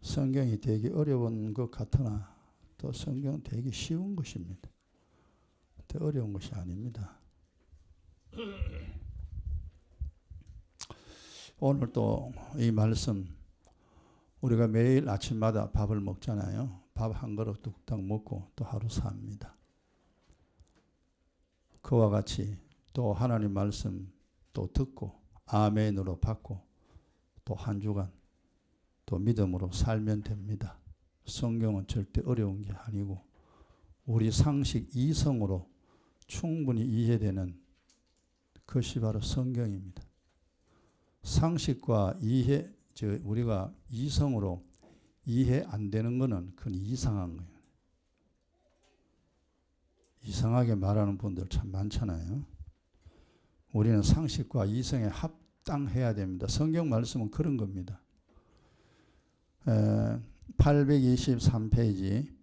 성경이 되게 어려운 것 같으나 또 성경은 되게 쉬운 것입니다. 더 어려운 것이 아닙니다. 오늘 또 이 말씀, 우리가 매일 아침마다 밥을 먹잖아요. 밥 한 그릇 뚝딱 먹고 또 하루 삽니다. 그와 같이 또 하나님 말씀 또 듣고 아멘으로 받고 또 한 주간 또 믿음으로 살면 됩니다. 성경은 절대 어려운 게 아니고 우리 상식 이성으로 충분히 이해되는 것이 바로 성경입니다. 상식과 이해, 우리가 이성으로 이해 안 되는 것은 그건 이상한 거예요. 이상하게 말하는 분들 참 많잖아요. 우리는 상식과 이성에 합당해야 됩니다. 성경 말씀은 그런 겁니다. 823페이지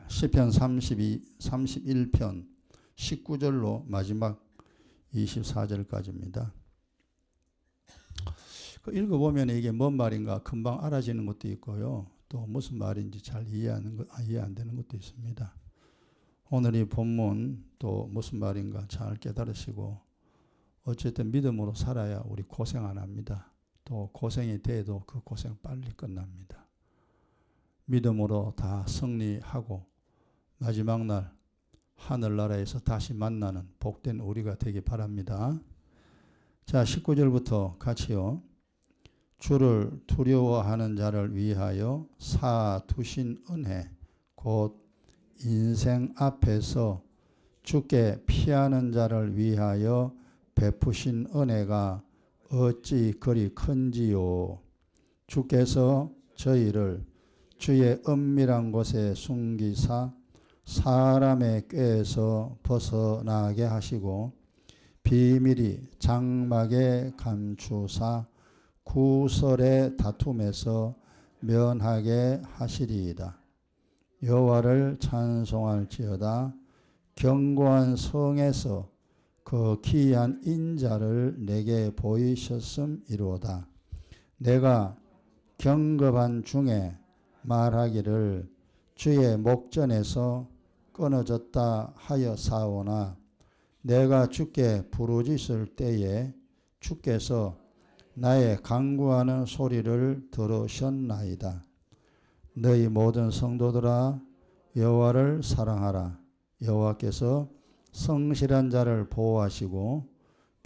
시편 31편 19절로 마지막 24절까지입니다. 읽어보면 이게 뭔 말인가 금방 알아지는 것도 있고요. 또 무슨 말인지 잘 이해 안 되는 것도 있습니다. 오늘 이 본문 또 무슨 말인가 잘 깨달으시고 어쨌든 믿음으로 살아야 우리 고생 안 합니다. 또 고생이 돼도 그 고생 빨리 끝납니다. 믿음으로 다 승리하고 마지막 날 하늘나라에서 다시 만나는 복된 우리가 되기 바랍니다. 자, 19절부터 같이요. 주를 두려워하는 자를 위하여 사두신 은혜 곧 인생 앞에서 주께 피하는 자를 위하여 베푸신 은혜가 어찌 그리 큰지요. 주께서 저희를 주의 은밀한 곳에 숨기사 사람의 꾀에서 벗어나게 하시고 비밀이 장막에 감추사 구설의 다툼에서 면하게 하시리이다. 여호와를 찬송할지어다. 견고한 성에서 그 기이한 인자를 내게 보이셨음이로다. 내가 경급한 중에 말하기를 주의 목전에서 끊어졌다 하여 사오나 내가 주께 부르짖을 때에 주께서 나의 간구하는 소리를 들으셨나이다. 너희 모든 성도들아 여호와를 사랑하라. 여호와께서 성실한 자를 보호하시고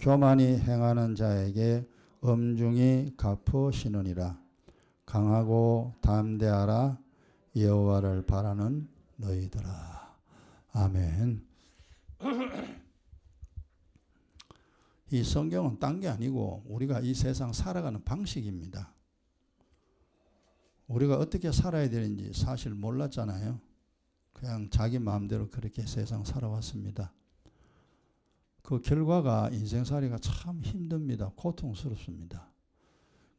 교만히 행하는 자에게 엄중히 갚으시느니라. 강하고 담대하라. 여호와를 바라는 너희들아. 아멘. 이 성경은 딴 게 아니고 우리가 이 세상 살아가는 방식입니다. 우리가 어떻게 살아야 되는지 사실 몰랐잖아요. 그냥 자기 마음대로 그렇게 세상 살아왔습니다. 그 결과가 인생살이가 참 힘듭니다. 고통스럽습니다.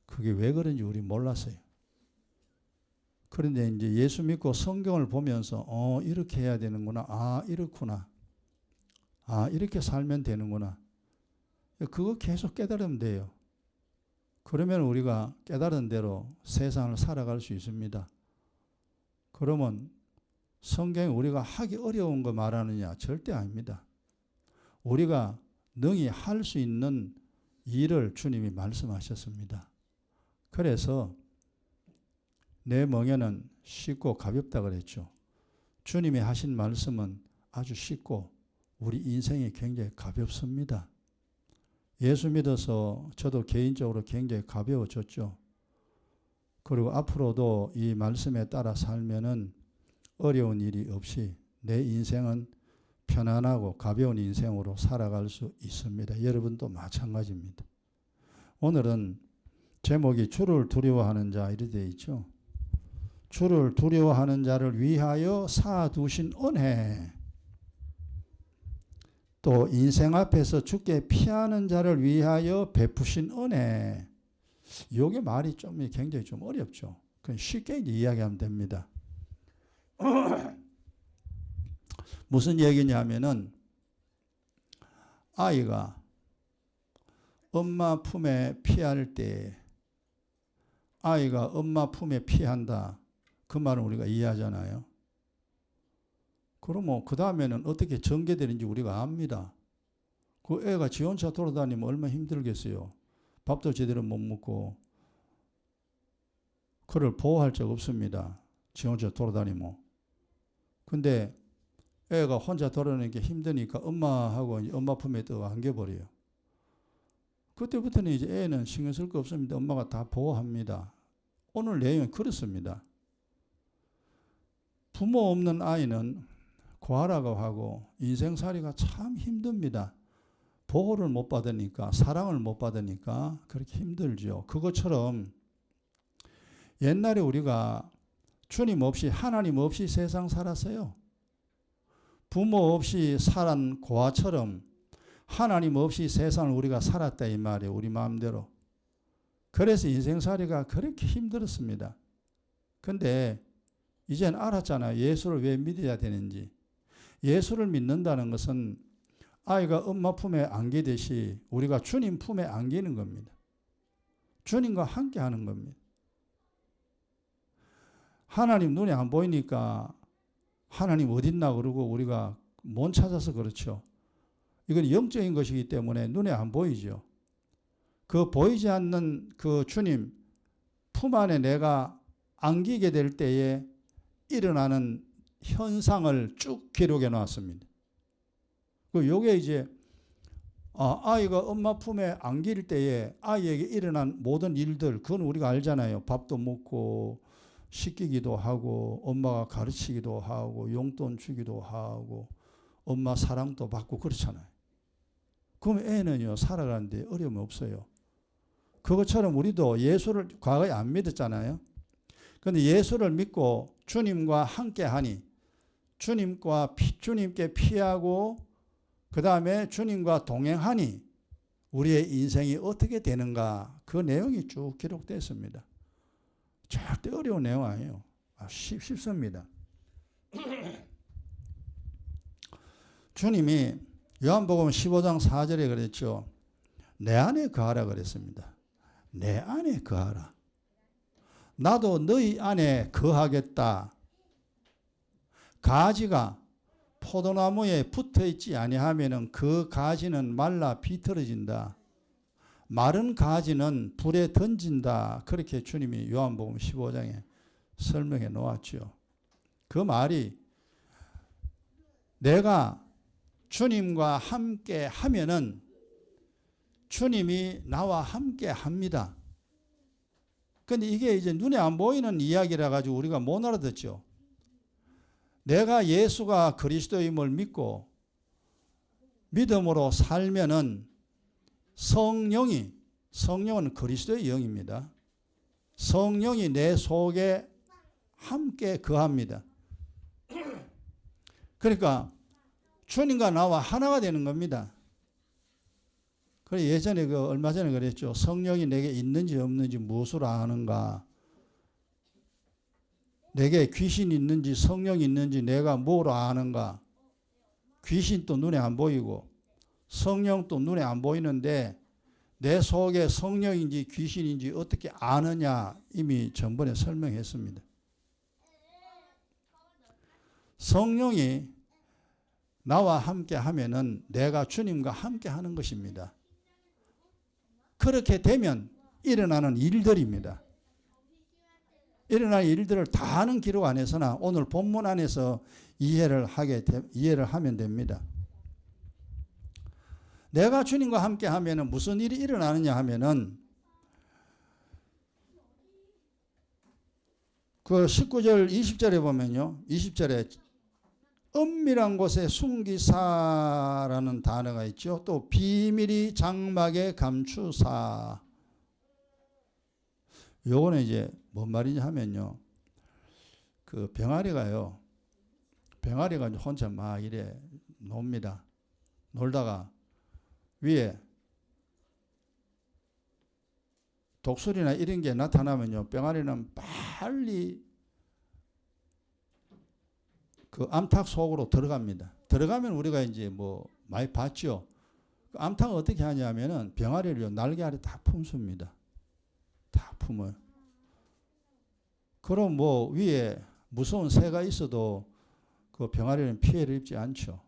그게 왜 그런지 우리 몰랐어요. 그런데 이제 예수 믿고 성경을 보면서 이렇게 해야 되는구나. 이렇구나. 이렇게 살면 되는구나. 그거 계속 깨달으면 돼요. 그러면 우리가 깨달은 대로 세상을 살아갈 수 있습니다. 그러면 성경이 우리가 하기 어려운 거 말하느냐? 절대 아닙니다. 우리가 능히 할 수 있는 일을 주님이 말씀하셨습니다. 그래서 내 멍에는 쉽고 가볍다 그랬죠. 주님이 하신 말씀은 아주 쉽고 우리 인생이 굉장히 가볍습니다. 예수 믿어서 저도 개인적으로 굉장히 가벼워졌죠. 그리고 앞으로도 이 말씀에 따라 살면은 어려운 일이 없이 내 인생은 편안하고 가벼운 인생으로 살아갈 수 있습니다. 여러분도 마찬가지입니다. 오늘은 제목이 주를 두려워하는 자 이렇게 되어 있죠. 주를 두려워하는 자를 위하여 사두신 은혜, 또 인생 앞에서 주께 피하는 자를 위하여 베푸신 은혜. 이게 말이 굉장히 좀 어렵죠. 그냥 쉽게 이야기하면 됩니다. 무슨 얘기냐면은 아이가 엄마 품에 피할 때 아이가 엄마 품에 피한다. 그 말은 우리가 이해하잖아요. 그러면 그 다음에는 어떻게 전개되는지 우리가 압니다. 그 애가 지 혼자 돌아다니면 얼마나 힘들겠어요. 밥도 제대로 못 먹고. 그를 보호할 적 없습니다. 지 혼자 돌아다니면. 근데 애가 혼자 돌아다니는 게 힘드니까 엄마하고 엄마 품에 또 안겨버려요. 그때부터는 이제 애는 신경 쓸 거 없습니다. 엄마가 다 보호합니다. 오늘 내용은 그렇습니다. 부모 없는 아이는 고아라고 하고 인생살이가 참 힘듭니다. 보호를 못 받으니까, 사랑을 못 받으니까 그렇게 힘들죠. 그것처럼 옛날에 우리가 주님 없이, 하나님 없이 세상 살았어요. 부모 없이 살은 고아처럼 하나님 없이 세상을 우리가 살았다 이 말이에요. 우리 마음대로. 그래서 인생살이가 그렇게 힘들었습니다. 근데 이젠 알았잖아요. 예수를 왜 믿어야 되는지. 예수를 믿는다는 것은 아이가 엄마 품에 안기듯이 우리가 주님 품에 안기는 겁니다. 주님과 함께 하는 겁니다. 하나님 눈에 안 보이니까 하나님 어딨나 그러고 우리가 못 찾아서 그렇죠. 이건 영적인 것이기 때문에 눈에 안 보이죠. 그 보이지 않는 그 주님 품 안에 내가 안기게 될 때에 일어나는 현상을 쭉 기록해 놨습니다. 요게 이제 아이가 엄마 품에 안길 때에 아이에게 일어난 모든 일들, 그건 우리가 알잖아요. 밥도 먹고 씻기기도 하고 엄마가 가르치기도 하고 용돈 주기도 하고 엄마 사랑도 받고 그렇잖아요. 그럼 애는요 살아가는데 어려움이 없어요. 그것처럼 우리도 예수를 과거에 안 믿었잖아요. 그런데 예수를 믿고 주님과 함께하니 주님께 피하고 그 다음에 주님과 동행하니 우리의 인생이 어떻게 되는가, 그 내용이 쭉 기록되어 있습니다. 절대 어려운 내용 아니에요. 쉽습니다. 주님이 요한복음 15장 4절에 그랬죠. 내 안에 거하라 그랬습니다. 내 안에 거하라. 나도 너희 안에 거하겠다. 가지가 포도나무에 붙어있지 아니하면은 그 가지는 말라 비틀어진다. 마른 가지는 불에 던진다. 그렇게 주님이 요한복음 15장에 설명해 놓았죠. 그 말이 내가 주님과 함께 하면은 주님이 나와 함께 합니다. 근데 이게 이제 눈에 안 보이는 이야기라 가지고 우리가 못 알아듣죠. 내가 예수가 그리스도임을 믿고 믿음으로 살면은 성령은 그리스도의 영입니다. 성령이 내 속에 함께 거합니다. 그러니까 주님과 나와 하나가 되는 겁니다. 그래 예전에 얼마 전에 그랬죠. 성령이 내게 있는지 없는지 무엇으로 아는가? 내게 귀신이 있는지 성령이 있는지 내가 뭐로 아는가? 귀신도 눈에 안 보이고 성령도 눈에 안 보이는데 내 속에 성령인지 귀신인지 어떻게 아느냐, 이미 전번에 설명했습니다. 성령이 나와 함께 하면은 내가 주님과 함께 하는 것입니다. 그렇게 되면 일어나는 일들입니다. 일어나는 일들을 다 하는 기록 안에서나 오늘 본문 안에서 이해를 하면 됩니다. 내가 주님과 함께 하면은 무슨 일이 일어나느냐 하면은 그 19절 20절에 보면요. 20절에 은밀한 곳에 숨기사라는 단어가 있죠. 또 비밀이 장막에 감추사. 요거는 이제 뭔 말이냐 하면요. 그 병아리가 혼자 막 이래 놉니다. 놀다가 위에 독수리나 이런 게 나타나면요. 병아리는 빨리 그 암탉 속으로 들어갑니다. 들어가면 우리가 이제 뭐 많이 봤죠. 그 암탉은 어떻게 하냐면은 병아리를 날개 아래 다 품습니다. 다 품어요. 그럼 뭐 위에 무서운 새가 있어도 그 병아리는 피해를 입지 않죠.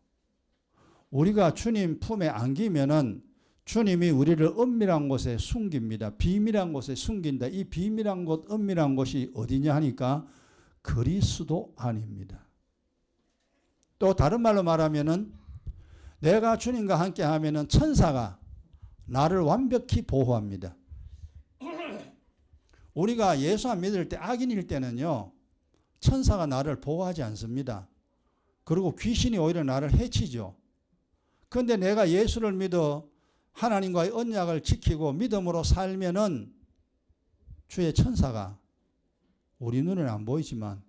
우리가 주님 품에 안기면은 주님이 우리를 은밀한 곳에 숨깁니다. 비밀한 곳에 숨긴다. 이 비밀한 곳, 은밀한 곳이 어디냐 하니까 그리스도 안입니다. 또 다른 말로 말하면은 내가 주님과 함께 하면은 천사가 나를 완벽히 보호합니다. 우리가 예수 안 믿을 때 악인일 때는요, 천사가 나를 보호하지 않습니다. 그리고 귀신이 오히려 나를 해치죠. 그런데 내가 예수를 믿어 하나님과의 언약을 지키고 믿음으로 살면은 주의 천사가 우리 눈에는 안 보이지만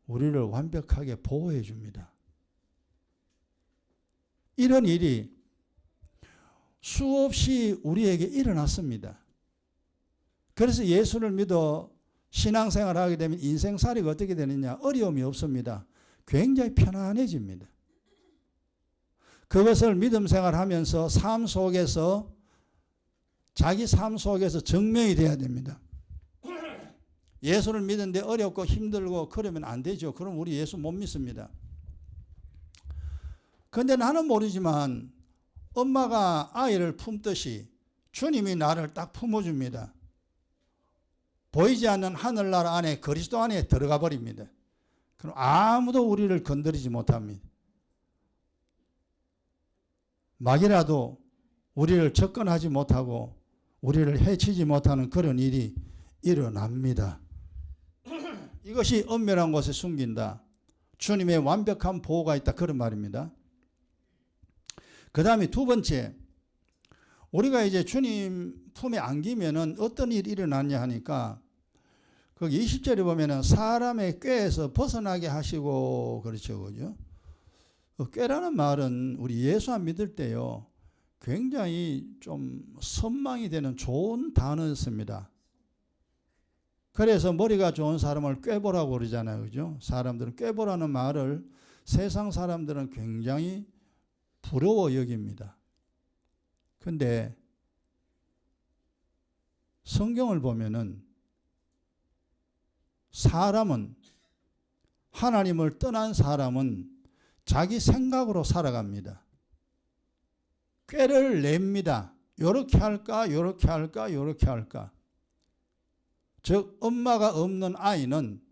우리를 완벽하게 보호해 줍니다. 이런 일이 수없이 우리에게 일어났습니다. 그래서 예수를 믿어 신앙생활을 하게 되면 인생살이가 어떻게 되느냐? 어려움이 없습니다. 굉장히 편안해집니다. 그것을 믿음 생활하면서 삶 속에서 자기 삶 속에서 증명이 돼야 됩니다. 예수를 믿는데 어렵고 힘들고 그러면 안 되죠. 그럼 우리 예수 못 믿습니다. 그런데 나는 모르지만 엄마가 아이를 품듯이 주님이 나를 딱 품어줍니다. 보이지 않는 하늘나라 안에 그리스도 안에 들어가 버립니다. 그럼 아무도 우리를 건드리지 못합니다. 막이라도 우리를 접근하지 못하고 우리를 해치지 못하는 그런 일이 일어납니다. 이것이 은밀한 곳에 숨긴다. 주님의 완벽한 보호가 있다. 그런 말입니다. 그 다음에 두 번째, 우리가 이제 주님 품에 안기면은 어떤 일이 일어났냐 하니까 거기 20절에 보면은 사람의 꾀에서 벗어나게 하시고 그렇죠. 그죠? 꾀라는 말은 우리 예수 안 믿을 때요, 굉장히 좀 선망이 되는 좋은 단어였습니다. 그래서 머리가 좋은 사람을 꾀보라고 그러잖아요. 그죠? 사람들은 꾀보라는 말을 세상 사람들은 굉장히 부러워 여깁니다. 근데 성경을 보면은 사람은, 하나님을 떠난 사람은 자기 생각으로 살아갑니다. 꾀를 냅니다. 요렇게 할까, 요렇게 할까, 요렇게 할까. 즉 엄마가 없는 아이는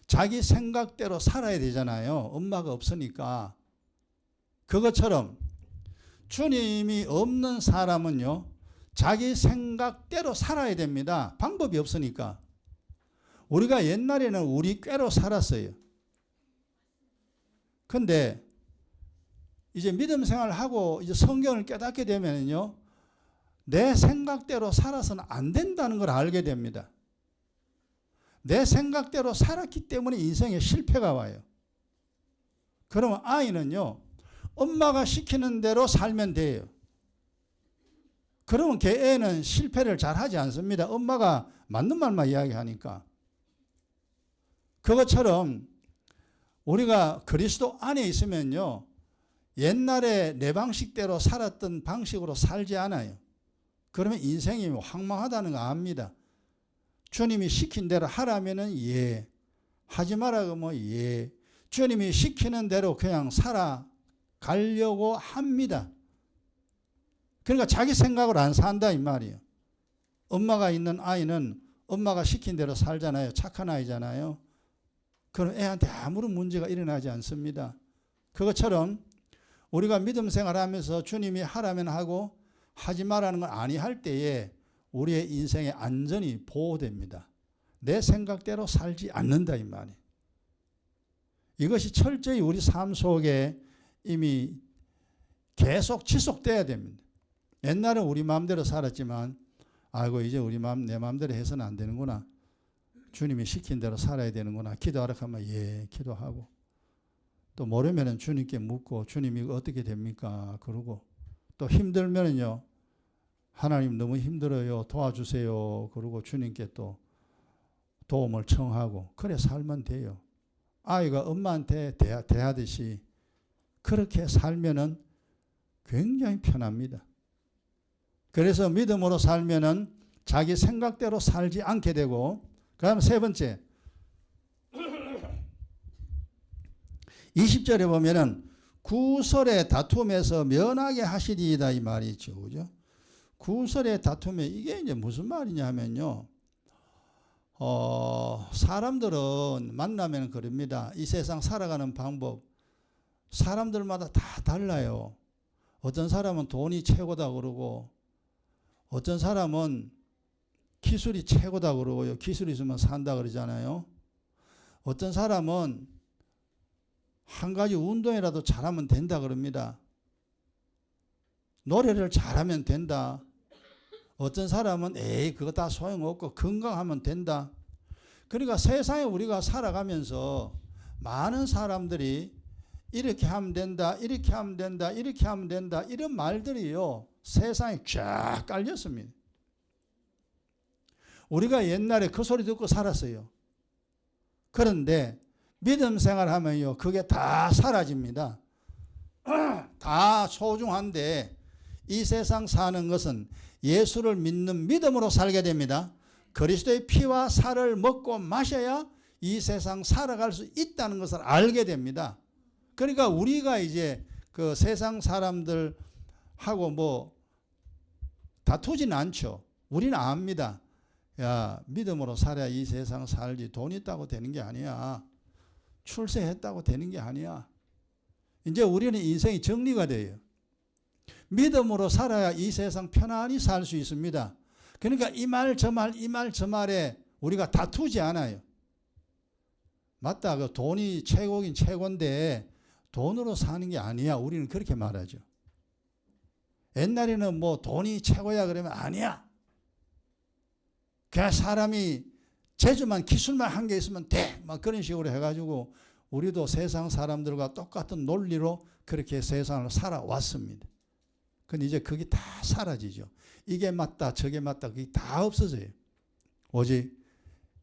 자기 생각대로 살아야 되잖아요. 엄마가 없으니까. 그것처럼 주님이 없는 사람은요, 자기 생각대로 살아야 됩니다. 방법이 없으니까. 우리가 옛날에는 우리 꾀로 살았어요. 근데 이제 믿음 생활을 하고 이제 성경을 깨닫게 되면요, 내 생각대로 살아서는 안 된다는 걸 알게 됩니다. 내 생각대로 살았기 때문에 인생에 실패가 와요. 그러면 아이는요, 엄마가 시키는 대로 살면 돼요. 그러면 걔 애는 실패를 잘 하지 않습니다. 엄마가 맞는 말만 이야기하니까. 그것처럼 우리가 그리스도 안에 있으면요, 옛날에 내 방식대로 살았던 방식으로 살지 않아요. 그러면 인생이 황망하다는 거 압니다. 주님이 시킨 대로 하라면은 예, 하지 말라고 뭐 예, 주님이 시키는 대로 그냥 살아가려고 합니다. 그러니까 자기 생각으로 안 산다 이 말이에요. 엄마가 있는 아이는 엄마가 시킨 대로 살잖아요. 착한 아이잖아요. 그럼 애한테 아무런 문제가 일어나지 않습니다. 그것처럼 우리가 믿음 생활하면서 주님이 하라면 하고 하지 말라는 걸 아니할 때에 우리의 인생의 안전이 보호됩니다. 내 생각대로 살지 않는다 이 말이에요. 이것이 철저히 우리 삶 속에 이미 계속 지속돼야 됩니다. 옛날은 우리 마음대로 살았지만 아이고 이제 우리 마음 내 마음대로 해서는 안 되는구나. 주님이 시킨 대로 살아야 되는구나. 기도하라 하면 예 기도하고 또 모르면은 주님께 묻고 주님이 어떻게 됩니까? 그러고 또 힘들면은요 하나님 너무 힘들어요 도와주세요. 그러고 주님께 또 도움을 청하고 그래 살면 돼요. 아이가 엄마한테 대하듯이 그렇게 살면은 굉장히 편합니다. 그래서 믿음으로 살면은 자기 생각대로 살지 않게 되고, 그 다음 세 번째, 20절에 보면은 구설의 다툼에서 면하게 하시리이다 이 말이 있죠. 그죠? 구설의 다툼에 이게 이제 무슨 말이냐 하면요. 사람들은 만나면 그럽니다. 이 세상 살아가는 방법 사람들마다 다 달라요. 어떤 사람은 돈이 최고다 그러고 어떤 사람은 기술이 최고다 그러고요. 기술이 있으면 산다 그러잖아요. 어떤 사람은 한 가지 운동이라도 잘하면 된다 그럽니다. 노래를 잘하면 된다. 어떤 사람은 그거 다 소용없고 건강하면 된다. 그러니까 세상에 우리가 살아가면서 많은 사람들이 이렇게 하면 된다, 이렇게 하면 된다, 이렇게 하면 된다 이런 말들이요. 세상에 쫙 깔렸습니다. 우리가 옛날에 그 소리 듣고 살았어요. 그런데 믿음 생활하면요. 그게 다 사라집니다. 다 소중한데 이 세상 사는 것은 예수를 믿는 믿음으로 살게 됩니다. 그리스도의 피와 살을 먹고 마셔야 이 세상 살아갈 수 있다는 것을 알게 됩니다. 그러니까 우리가 이제 그 세상 사람들하고 뭐 다투지는 않죠. 우리는 압니다. 야, 믿음으로 살아야 이 세상 살지. 돈 있다고 되는 게 아니야. 출세했다고 되는 게 아니야. 이제 우리는 인생이 정리가 돼요. 믿음으로 살아야 이 세상 편안히 살 수 있습니다. 그러니까 이 말 저 말 이 말 저 말에 우리가 다투지 않아요. 맞다. 그 돈이 최고긴 최고인데 돈으로 사는 게 아니야. 우리는 그렇게 말하죠. 옛날에는 뭐 돈이 최고야 그러면 아니야. 그냥 사람이 재주만 기술만 한 게 있으면 돼. 막 그런 식으로 해가지고 우리도 세상 사람들과 똑같은 논리로 그렇게 세상을 살아왔습니다. 근데 이제 그게 다 사라지죠. 이게 맞다 저게 맞다 그게 다 없어져요. 오직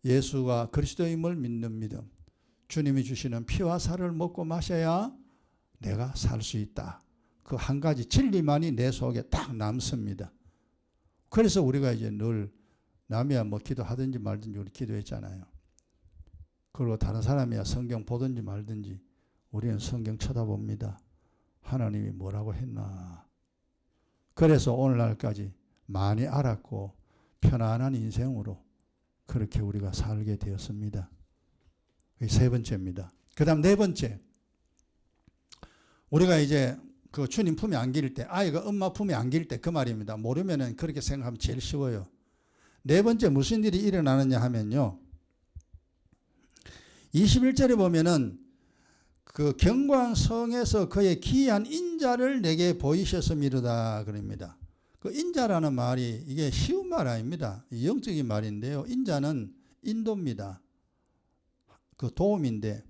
예수가 그리스도임을 믿는 믿음, 주님이 주시는 피와 살을 먹고 마셔야 내가 살 수 있다. 그 한 가지 진리만이 내 속에 딱 남습니다. 그래서 우리가 이제 늘 남이야 뭐 기도하든지 말든지 우리 기도했잖아요. 그리고 다른 사람이야 성경 보든지 말든지 우리는 성경 쳐다봅니다. 하나님이 뭐라고 했나. 그래서 오늘날까지 많이 알았고 편안한 인생으로 그렇게 우리가 살게 되었습니다. 세 번째입니다. 그 다음 네 번째. 우리가 이제 그 주님 품에 안길 때, 아이가 엄마 품에 안길 때 그 말입니다. 모르면은 그렇게 생각하면 제일 쉬워요. 네 번째 무슨 일이 일어나느냐 하면요. 21절에 보면은 그 경광성에서 그의 기이한 인자를 내게 보이셨음이로다 그럽니다. 그 인자라는 말이 이게 쉬운 말 아닙니다. 영적인 말인데요. 인자는 인도입니다. 그 도움인데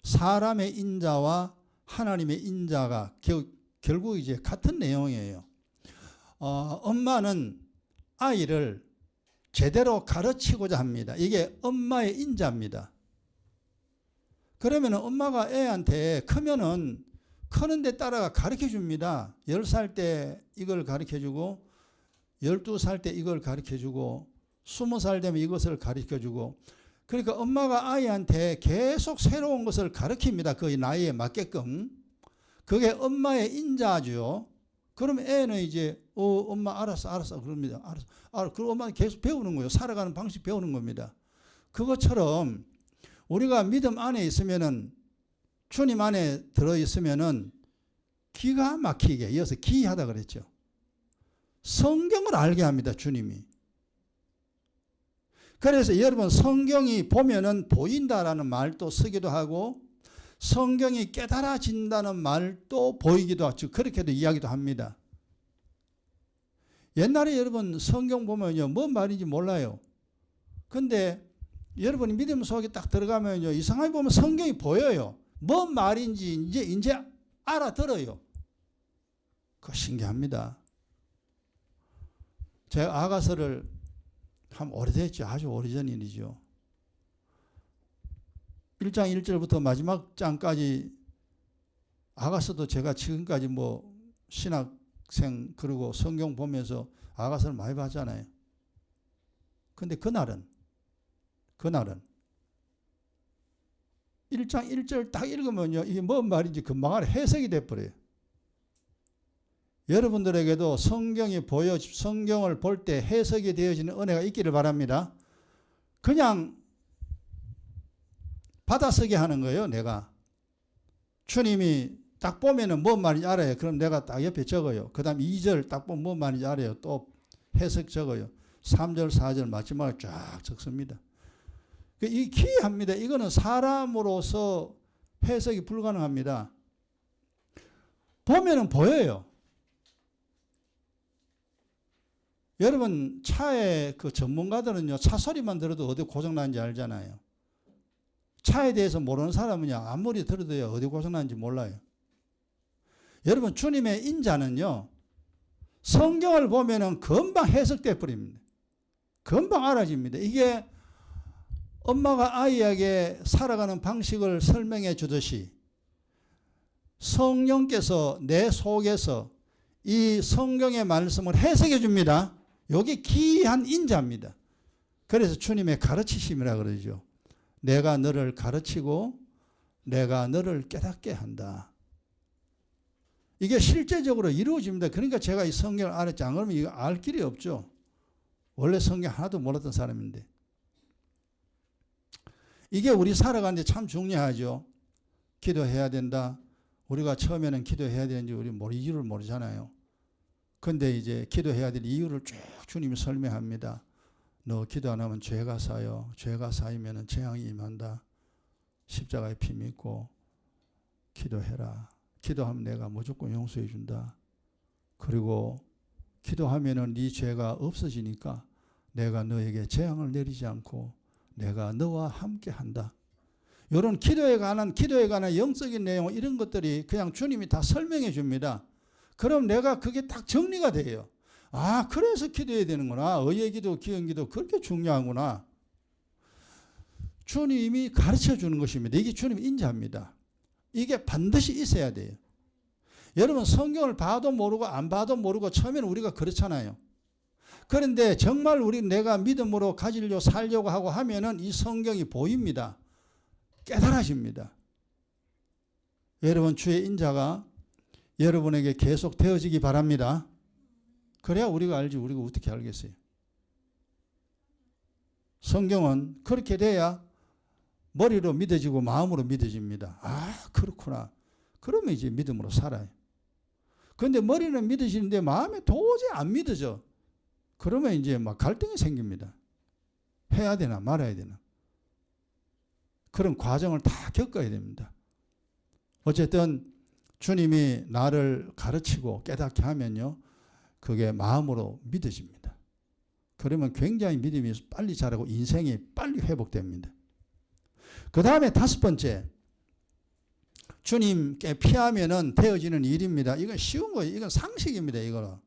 사람의 인자와 하나님의 인자가 결국 이제 같은 내용이에요. 엄마는 아이를 제대로 가르치고자 합니다. 이게 엄마의 인자입니다. 그러면 엄마가 애한테 크면은 크는 데 따라가 가르쳐 줍니다. 10살 때 이걸 가르쳐 주고 12살 때 이걸 가르쳐 주고 20살 되면 이것을 가르쳐 주고 그러니까 엄마가 아이한테 계속 새로운 것을 가르칩니다. 그 나이에 맞게끔. 그게 엄마의 인자죠. 그럼 애는 이제 엄마 알았어 그럽니다. 알았어. 그럼 엄마는 계속 배우는 거예요. 살아가는 방식 배우는 겁니다. 그것처럼 우리가 믿음 안에 있으면은 주님 안에 들어 있으면은 기가 막히게 이어서 기이하다 그랬죠. 성경을 알게 합니다. 주님이. 그래서 여러분 성경이 보면은 보인다라는 말도 쓰기도 하고 성경이 깨달아진다는 말도 보이기도 하죠. 그렇게도 이야기도 합니다. 옛날에 여러분 성경 보면요. 뭔 말인지 몰라요. 근데 여러분이 믿음 속에 딱 들어가면요. 이상하게 보면 성경이 보여요. 뭔 말인지 이제 알아들어요. 그거 신기합니다. 제가 아가서를 참 오래됐죠. 아주 오래전 일이죠. 1장 1절부터 마지막 장까지 아가서도 제가 지금까지 뭐 신학생 그리고 성경 보면서 아가서를 많이 봤잖아요. 근데 그날은 1장 1절 딱 읽으면요, 이게 뭔 말인지 금방 알아. 해석이 돼버려요. 여러분들에게도 성경을 볼 때 해석이 되어지는 은혜가 있기를 바랍니다. 그냥 받아쓰게 하는 거예요, 내가. 주님이 딱 보면은 뭔 말인지 알아요. 그럼 내가 딱 옆에 적어요. 그 다음 2절 딱 보면 뭔 말인지 알아요. 또 해석 적어요. 3절, 4절 마지막에 쫙 적습니다. 이 기이합니다. 이거는 사람으로서 해석이 불가능합니다. 보면은 보여요. 여러분 차에 그 전문가들은요, 차 소리만 들어도 어디 고장나는지 알잖아요. 차에 대해서 모르는 사람은요, 아무리 들어도요, 어디 고장나는지 몰라요. 여러분 주님의 인자는요, 성경을 보면은 금방 해석돼 버립니다. 금방 알아집니다. 이게 엄마가 아이에게 살아가는 방식을 설명해 주듯이 성령께서 내 속에서 이 성경의 말씀을 해석해 줍니다. 이게 귀한 인자입니다. 그래서 주님의 가르치심이라 그러죠. 내가 너를 가르치고 내가 너를 깨닫게 한다. 이게 실제적으로 이루어집니다. 그러니까 제가 이 성경을 알았지, 안 그러면 이거 알 길이 없죠. 원래 성경 하나도 몰랐던 사람인데. 이게 우리 살아가는데 참 중요하죠. 기도해야 된다. 우리가 처음에는 기도해야 되는지 우리 이유를 모르잖아요. 근데 이제 기도해야 될 이유를 쭉 주님이 설명합니다. 너 기도 안 하면 죄가 쌓여. 죄가 쌓이면 재앙이 임한다. 십자가에 피 믿고 기도해라. 기도하면 내가 무조건 용서해 준다. 그리고 기도하면은 네 죄가 없어지니까 내가 너에게 재앙을 내리지 않고 내가 너와 함께 한다. 이런 기도에 관한 영적인 내용, 이런 것들이 그냥 주님이 다 설명해 줍니다. 그럼 내가 그게 딱 정리가 돼요. 아, 그래서 기도해야 되는구나. 의의 기도, 기은 기도 그렇게 중요하구나. 주님이 가르쳐 주는 것입니다. 이게 주님 인자입니다. 이게 반드시 있어야 돼요. 여러분 성경을 봐도 모르고 안 봐도 모르고 처음에는 우리가 그렇잖아요. 그런데 정말 내가 믿음으로 가지려고 살려고 하고 하면은 이 성경이 보입니다. 깨달아집니다. 여러분 주의 인자가 여러분에게 계속 되어지기 바랍니다. 그래야 우리가 알지, 우리가 어떻게 알겠어요. 성경은 그렇게 돼야 머리로 믿어지고 마음으로 믿어집니다. 아, 그렇구나. 그러면 이제 믿음으로 살아요. 그런데 머리는 믿어지는데 마음에 도저히 안 믿어져. 그러면 이제 막 갈등이 생깁니다. 해야 되나 말아야 되나. 그런 과정을 다 겪어야 됩니다. 어쨌든 주님이 나를 가르치고 깨닫게 하면요, 그게 마음으로 믿어집니다. 그러면 굉장히 믿음이 빨리 자라고 인생이 빨리 회복됩니다. 그 다음에 5번째, 주님께 피하면은 되어지는 일입니다. 이건 쉬운 거예요. 이건 상식입니다. 이거는.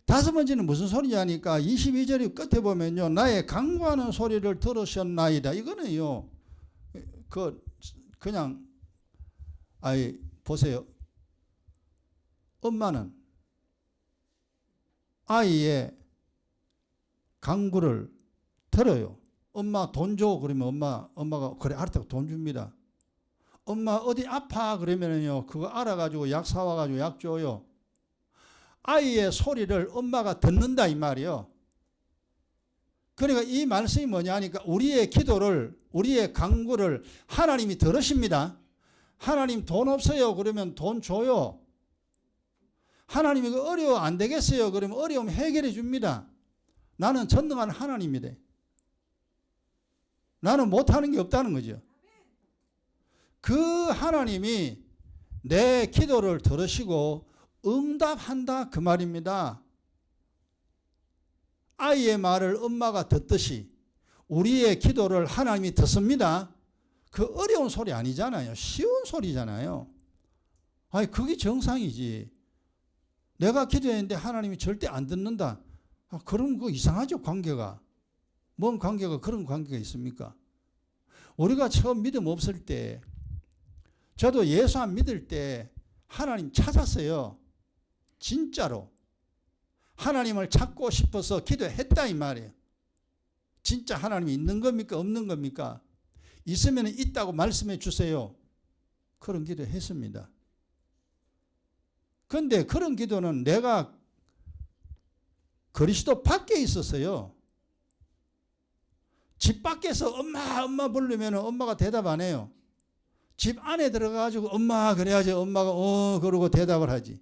5번째는 무슨 소리냐니까 22절이 끝에 보면요, 나의 강구하는 소리를 들으셨나이다. 이거는요, 그냥 보세요. 엄마는 아이의 강구를 들어요. 엄마 돈 줘. 그러면 엄마가 그래 알았다고 돈 줍니다. 엄마 어디 아파 그러면요, 그거 알아가지고 약 사와가지고 약 줘요. 아이의 소리를 엄마가 듣는다 이 말이요. 그러니까 이 말씀이 뭐냐니까 우리의 기도를, 우리의 간구를 하나님이 들으십니다. 하나님 돈 없어요 그러면 돈 줘요. 하나님이 어려워 안 되겠어요 그러면 어려움 해결해 줍니다. 나는 전능한 하나님이다. 나는 못하는 게 없다는 거죠. 그 하나님이 내 기도를 들으시고 응답한다 그 말입니다. 아이의 말을 엄마가 듣듯이 우리의 기도를 하나님이 듣습니다. 그 어려운 소리 아니잖아요. 쉬운 소리잖아요. 아니 그게 정상이지. 내가 기도했는데 하나님이 절대 안 듣는다. 그럼 그거 이상하죠, 관계가. 뭔 관계가 그런 관계가 있습니까? 우리가 처음 믿음 없을 때, 저도 예수 안 믿을 때 하나님 찾았어요. 진짜로. 하나님을 찾고 싶어서 기도했다 이 말이에요. 진짜 하나님이 있는 겁니까 없는 겁니까? 있으면 있다고 말씀해 주세요. 그런 기도 했습니다. 그런데 그런 기도는 내가 그리스도 밖에 있었어요. 집 밖에서 엄마 부르면 엄마가 대답 안 해요. 집 안에 들어가가지고 엄마 그래야지 엄마가 그러고 대답을 하지.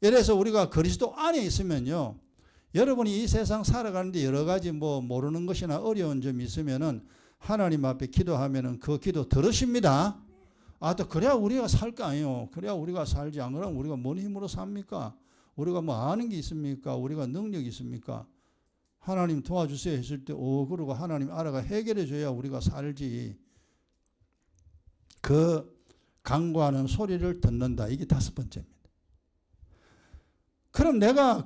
이래서 우리가 그리스도 안에 있으면요. 여러분이 이 세상 살아가는데 여러 가지 모르는 것이나 어려운 점이 있으면은 하나님 앞에 기도하면은 그 기도 들으십니다. 또 그래야 우리가 살 거 아니에요. 그래야 우리가 살지. 안 그러면 우리가 뭔 힘으로 삽니까? 우리가 아는 게 있습니까? 우리가 능력이 있습니까? 하나님 도와주세요 했을 때 그러고 하나님 알아가 해결해 줘야 우리가 살지. 그 간구하는 소리를 듣는다. 이게 5번째입니다. 그럼 내가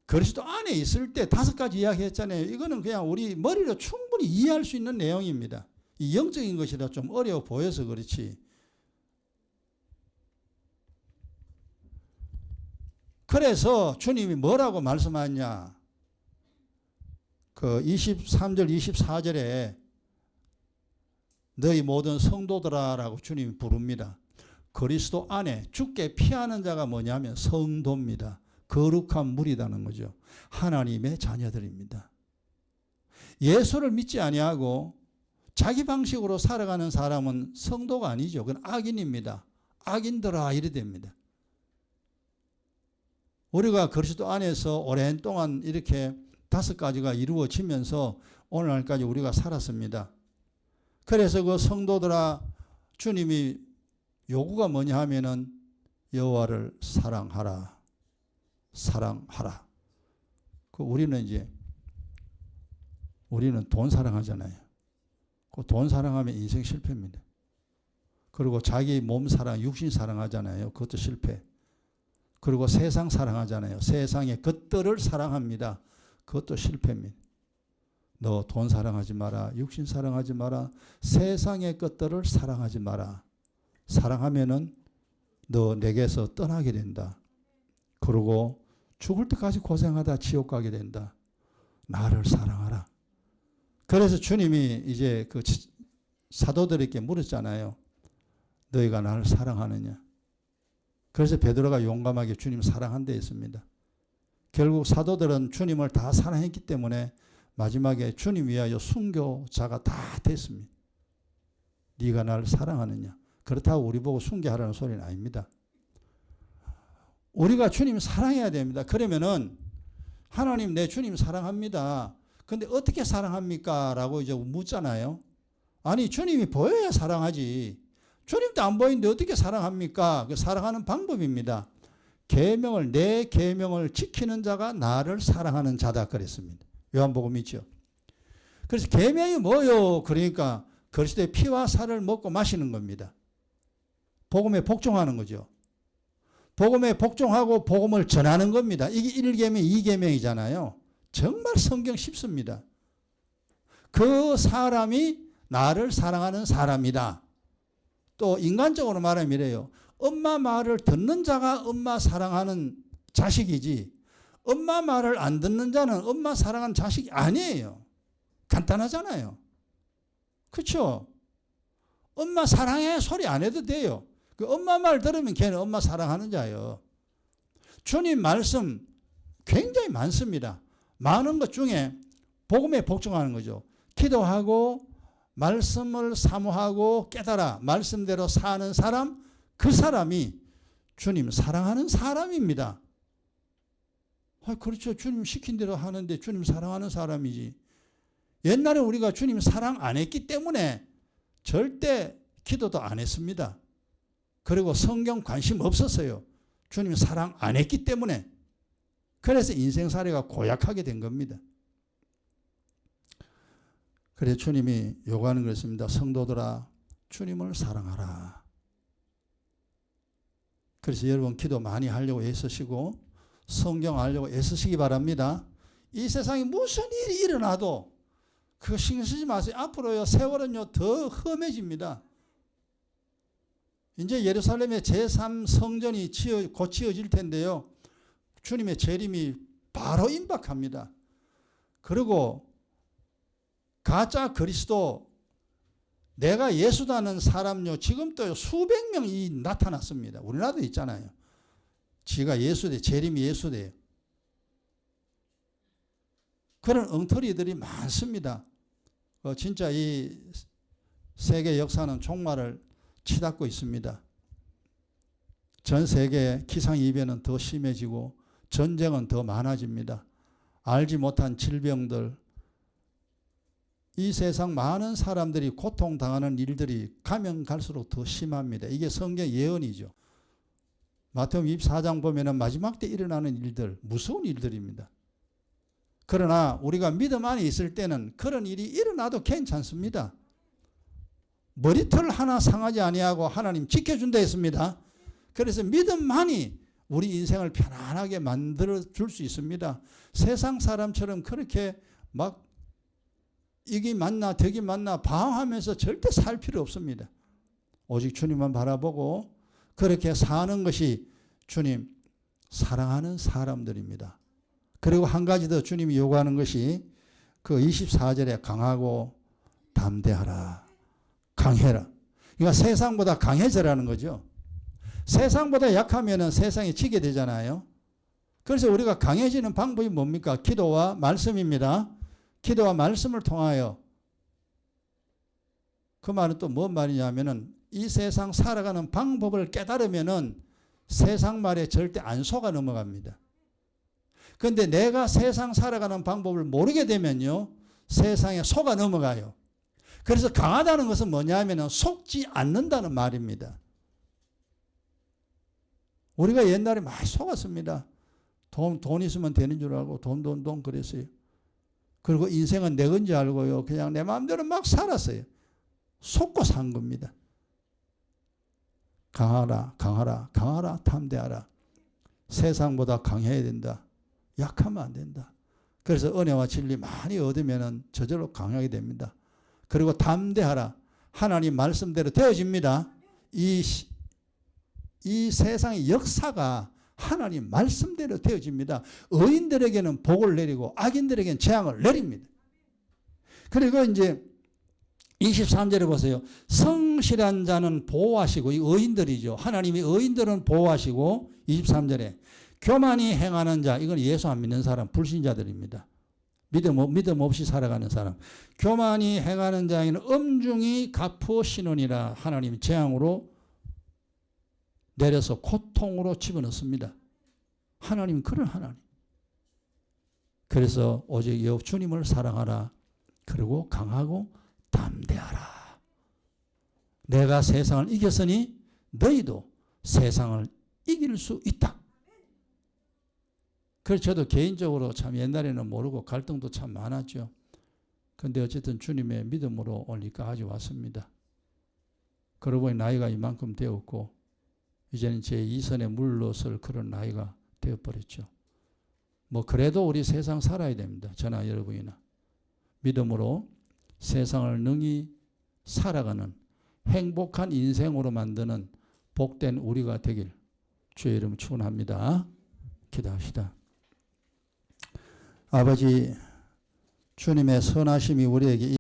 그리스도 안에 있을 때 5가지 이야기했잖아요. 이거는 그냥 우리 머리로 충분히 이해할 수 있는 내용입니다. 이 영적인 것이라 좀 어려워 보여서 그렇지. 그래서 주님이 뭐라고 말씀하냐? 그 23절, 24절에 너희 모든 성도들아라고 주님이 부릅니다. 그리스도 안에 주께 피하는 자가 뭐냐면 성도입니다. 거룩한 무리라는 거죠. 하나님의 자녀들입니다. 예수를 믿지 아니하고 자기 방식으로 살아가는 사람은 성도가 아니죠. 그건 악인입니다. 악인들아 이래 됩니다. 우리가 그리스도 안에서 오랜 동안 이렇게 5가지가 이루어지면서 오늘날까지 우리가 살았습니다. 그래서 그 성도들아 주님이 요구가 뭐냐 하면은 여호와를 사랑하라. 사랑하라. 우리는 돈 사랑하잖아요. 그 돈 사랑하면 인생 실패입니다. 그리고 자기 몸 사랑, 육신 사랑하잖아요. 그것도 실패. 그리고 세상 사랑하잖아요. 세상의 것들을 사랑합니다. 그것도 실패입니다. 너 돈 사랑하지 마라. 육신 사랑하지 마라. 세상의 것들을 사랑하지 마라. 사랑하면은 너 내게서 떠나게 된다. 그리고 죽을 때까지 고생하다 지옥 가게 된다. 나를 사랑하라. 그래서 주님이 이제 그 사도들에게 물었잖아요. 너희가 나를 사랑하느냐? 그래서 베드로가 용감하게 주님 사랑한다 했습니다. 결국 사도들은 주님을 다 사랑했기 때문에 마지막에 주님 위하여 순교자가 다 됐습니다. 네가 나를 사랑하느냐? 그렇다고 우리 보고 순교하라는 소리는 아닙니다. 우리가 주님 사랑해야 됩니다. 그러면은 하나님 내 주님 사랑합니다. 근데 어떻게 사랑합니까? 라고 이제 묻잖아요. 아니 주님이 보여야 사랑하지. 주님도 안 보이는데 어떻게 사랑합니까? 그 사랑하는 방법입니다. 내 계명을 지키는 자가 나를 사랑하는 자다 그랬습니다. 요한복음 있죠. 그래서 계명이 뭐요? 그러니까 그리스도의 피와 살을 먹고 마시는 겁니다. 복음에 복종하는 거죠. 복음에 복종하고 복음을 전하는 겁니다. 이게 1계명, 2계명이잖아요. 정말 성경 쉽습니다. 그 사람이 나를 사랑하는 사람이다. 또 인간적으로 말하면 이래요. 엄마 말을 듣는 자가 엄마 사랑하는 자식이지 엄마 말을 안 듣는 자는 엄마 사랑하는 자식이 아니에요. 간단하잖아요. 그렇죠? 엄마 사랑해 소리 안 해도 돼요. 그 엄마 말 들으면 걔는 엄마 사랑하는 자예요. 주님 말씀 굉장히 많습니다. 많은 것 중에 복음에 복종하는 거죠. 기도하고 말씀을 사모하고 깨달아 말씀대로 사는 사람, 그 사람이 주님 사랑하는 사람입니다. 그렇죠. 주님 시킨 대로 하는데 주님 사랑하는 사람이지. 옛날에 우리가 주님 사랑 안 했기 때문에 절대 기도도 안 했습니다. 그리고 성경 관심 없었어요. 주님 사랑 안 했기 때문에. 그래서 인생살이가 고약하게 된 겁니다. 그래서 주님이 요구하는 것입니다. 성도들아 주님을 사랑하라. 그래서 여러분 기도 많이 하려고 애쓰시고 성경 알려고 애쓰시기 바랍니다. 이 세상에 무슨 일이 일어나도 그거 신경 쓰지 마세요. 앞으로요 세월은요 더 험해집니다. 이제 예루살렘의 제3성전이 곧 지어질 텐데요. 주님의 재림이 바로 임박합니다. 그리고 가짜 그리스도, 내가 예수다는 사람요, 지금도 수백 명이 나타났습니다. 우리나라도 있잖아요. 지가 예수돼, 재림이 예수돼요. 그런 엉터리들이 많습니다. 진짜 이 세계 역사는 종말을 치닫고 있습니다. 전 세계 기상이변은 더 심해지고 전쟁은 더 많아집니다. 알지 못한 질병들, 이 세상 많은 사람들이 고통당하는 일들이 가면 갈수록 더 심합니다. 이게 성경 예언이죠. 마태복음 24장 보면은 마지막 때 일어나는 일들, 무서운 일들입니다. 그러나 우리가 믿음 안에 있을 때는 그런 일이 일어나도 괜찮습니다. 머리털 하나 상하지 아니하고 하나님 지켜준다 했습니다. 그래서 믿음만이 우리 인생을 편안하게 만들어 줄 수 있습니다. 세상 사람처럼 그렇게 막 이게 맞나 저기 맞나 방황하면서 절대 살 필요 없습니다. 오직 주님만 바라보고 그렇게 사는 것이 주님 사랑하는 사람들입니다. 그리고 한 가지 더 주님이 요구하는 것이 그 24절에 강하고 담대하라. 강해라. 그러니까 세상보다 강해져라는 거죠. 세상보다 약하면은 세상에 지게 되잖아요. 그래서 우리가 강해지는 방법이 뭡니까? 기도와 말씀입니다. 기도와 말씀을 통하여, 그 말은 또 뭔 말이냐면은 이 세상 살아가는 방법을 깨달으면은 세상 말에 절대 안 속아 넘어갑니다. 그런데 내가 세상 살아가는 방법을 모르게 되면요, 세상에 속아 넘어가요. 그래서 강하다는 것은 뭐냐면은 속지 않는다는 말입니다. 우리가 옛날에 많이 속았습니다. 돈 있으면 되는 줄 알고 돈 그랬어요. 그리고 인생은 내 건지 알고요, 그냥 내 마음대로 막 살았어요. 속고 산 겁니다. 강하라, 강하라, 강하라, 담대하라. 세상보다 강해야 된다. 약하면 안 된다. 그래서 은혜와 진리 많이 얻으면 저절로 강하게 됩니다. 그리고 담대하라. 하나님 말씀대로 되어집니다. 이 세상의 역사가 하나님 말씀대로 되어집니다. 의인들에게는 복을 내리고 악인들에게는 재앙을 내립니다. 그리고 이제 23절에 보세요. 성실한 자는 보호하시고, 이 의인들이죠. 하나님이 의인들은 보호하시고, 23절에 교만히 행하는 자, 이건 예수 안 믿는 사람, 불신자들입니다. 믿음 없이 살아가는 사람. 교만히 행하는 자에는 엄중히 갚으시느니라. 하나님이 재앙으로 내려서 고통으로 집어넣습니다. 하나님은 그런 하나님. 그래서 오직 여호와 주님을 사랑하라. 그리고 강하고 담대하라. 내가 세상을 이겼으니 너희도 세상을 이길 수 있다. 그래서 저도 개인적으로 참 옛날에는 모르고 갈등도 참 많았죠. 그런데 어쨌든 주님의 믿음으로 오늘까지 왔습니다. 그러고 보니 나이가 이만큼 되었고 이제는 제 2선에 물러설 그런 나이가 되어버렸죠. 뭐 그래도 우리 세상 살아야 됩니다. 저나 여러분이나. 믿음으로 세상을 능히 살아가는 행복한 인생으로 만드는 복된 우리가 되길 주의 이름 축원합니다. 기도합시다. 아버지, 주님의 선하심이 우리에게